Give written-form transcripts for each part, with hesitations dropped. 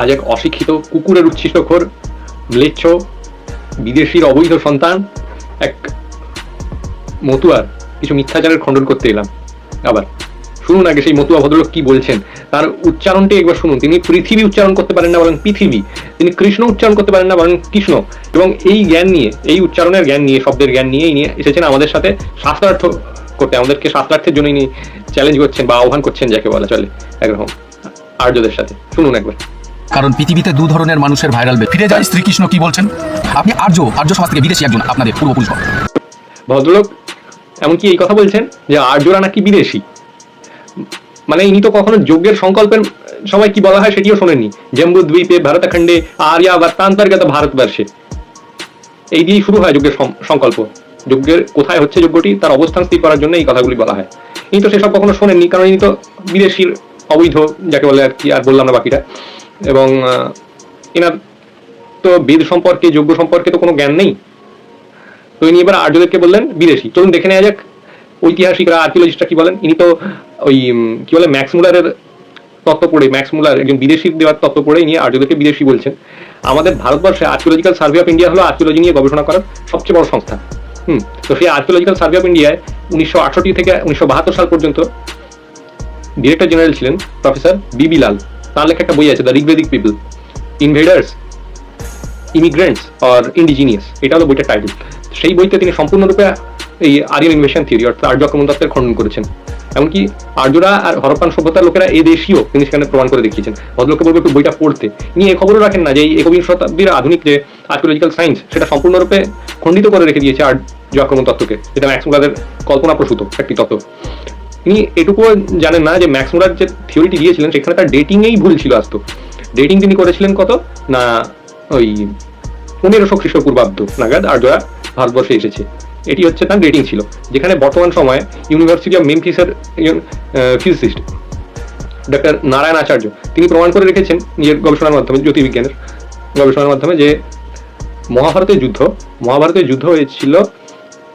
আজ এক অশিক্ষিত কুকুরের উচ্ছিষ্টখোর ম্লেচ্ছ বিদেশির অবৈধ সন্তান এক মতুয়ার কিছু মিথ্যাচারের খণ্ডন করতে এলাম। আবার শুনুন আগে সেই মতুয়া ভদ্রলোক কি বলছেন, তার উচ্চারণটি একবার শুনুন। তিনি পৃথিবী উচ্চারণ করতে পারেন না বলেন পৃথিবী, তিনি কৃষ্ণ উচ্চারণ করতে পারেন না বলেন কৃষ্ণ, এবং এই জ্ঞান নিয়ে, এই উচ্চারণের জ্ঞান নিয়ে, শব্দের জ্ঞান নিয়ে নিয়ে এসেছেন আমাদের সাথে শাস্ত্রার্থ করতে, আমাদেরকে শাস্ত্রার্থের জন্য ইনি চ্যালেঞ্জ করছেন বা আহ্বান করছেন যাকে বলা চলে একরকম আর্যদের সাথে। শুনুন একবার। কারণ পৃথিবীতে দু ধরনের মানুষের ভাইরাল ফিরে যায়। শ্রীকৃষ্ণ কি বলছেন? আপনি আর্য সমাজ থেকে বিদেশি একজন, আপনাদের পূর্বপুরুষ। ভদ্রলোক এমনকি এই কথা বলছেন যে আর্যরা নাকি বিদেশি। মানে ইনি তো কখনো যজ্ঞের সংকল্পের সময় কি বলা হয় সেটিও শোনেননি। জম্বুদ্বীপে ভারতখণ্ডে আর্যাবর্তান্তর্গত ভারতবর্ষে, এই দিয়েই শুরু হয় যজ্ঞের সংকল্প। যজ্ঞের কোথায় হচ্ছে যজ্ঞটি তার অবস্থান স্থির করার জন্য এই কথাগুলি বলা হয়। ইনি তো সেসব কখনো শোনেননি, কারণ ইনি তো বিদেশির অবৈধ যাকে বলে আর কি, আর বললাম না বাকিটা। এবং এনার তো বেদ সম্পর্কে, যজ্ঞ সম্পর্কে তো কোনো জ্ঞান নেই। তো ইনি এবার আর্যদেরকে বললেন বিদেশি। চলুন দেখে নেওয়া যাক ঐতিহাসিকরা, আর্কিওলজিস্টরা কি বলেন। ইনি তো ওই কি বলে ম্যাক্স মুলারের তত্ত্ব পড়ে, ম্যাক্স মুলার একজন বিদেশি দেওয়ার তত্ত্ব পড়ে ইনি আর্যদেরকে বিদেশি বলছেন। আমাদের ভারতবর্ষে আর্কিওলজিক্যাল সার্ভে অফ ইন্ডিয়া হলো আর্কিওলজি নিয়ে গবেষণা করার সবচেয়ে বড় সংস্থা। তো সেই আর্কিওলজিক্যাল সার্ভে অফ ইন্ডিয়ায় 1968 থেকে 1972 সাল পর্যন্ত ডিরেক্টর জেনারেল ছিলেন প্রফেসর বিবি লাল। তার লেখা একটা বই আছে, the Rigvedic people, invaders, immigrants or indigenous, এটা হলো বইটার টাইটেল। সেই বইতে তিনি সম্পূর্ণরূপে এই আরিয়ান ইনভেশন থিওরি অর্থাৎ আর্য আক্রমণ তত্ত্বের খণ্ডন করেছেন। এমনকি আর্যরা আর হরপ্পান সভ্যতার লোকেরা এ দেশীয় তিনি সেখানে প্রমাণ করে দেখিয়েছেন। ভদ্রলোককে বলবো একটু বইটা পড়তে। ইনি এই খবরও রাখেন না যে এই একবিংশ শতাব্দীর আধুনিক যে আর্কিওলজিক্যাল সায়েন্স সেটা সম্পূর্ণরূপে খণ্ডিত করে রেখে দিয়েছে আর্য আক্রমণ তত্ত্বকে, যেটা ম্যাক্স মুলারের কল্পনাপ্রসূত একটি তত্ত্ব। তিনি এটুকুও জানেন না যে ম্যাক্স মুলার যে থিওরিটি দিয়েছিলেন সেখানে তার ডেটিংয়েই ভুল ছিল। আসতো ডেটিং তিনি করেছিলেন কত না, ওই 1500 খ্রিস্টপূর্বাব্দ নাগাদ আর্যরা ভারতবর্ষে এসেছে, এটি হচ্ছে তার রেটিং ছিল। যেখানে বর্তমান সময়ে ইউনিভার্সিটি অফ মেমফিসের একজন ফিজিসিস্ট ডক্টর নারায়ণ আচার্য তিনি প্রমাণ করে রেখেছেন নিজের গবেষণার মাধ্যমে, জ্যোতির্বিজ্ঞানের গবেষণার মাধ্যমে, যে মহাভারতের যুদ্ধ হয়েছিল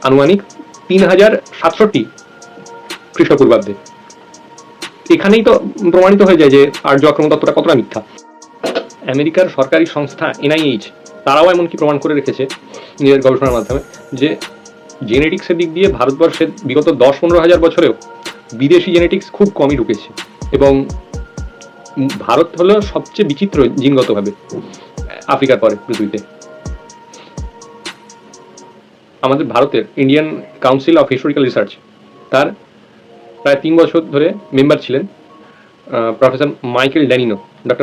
আনুমানিক 3067 খ্রিস্টপূর্বাব্দে। এখানেই তো প্রমাণিত হয়ে যায় যে আর্য আক্রমণ তত্ত্বটা কতটা মিথ্যা। আমেরিকার সরকারি সংস্থা NIH তারাও এমনকি প্রমাণ করে রেখেছে নিজের গবেষণার মাধ্যমে যে জেনেটিক্সের দিক দিয়ে ভারতবর্ষের বিগত 10-15 হাজার বছরেও বিদেশি জেনেটিক্স খুব কমই ঢুকেছে, এবং ভারত হলো সবচেয়ে বিচিত্র জিনগতভাবে আফ্রিকার পরে পৃথিবীতে। আমাদের ভারতের Indian council of historical research তার প্রায় 3 বছর ধরে মেম্বার ছিলেন প্রফেসর মাইকেল ড্যানিনো, ডক্টর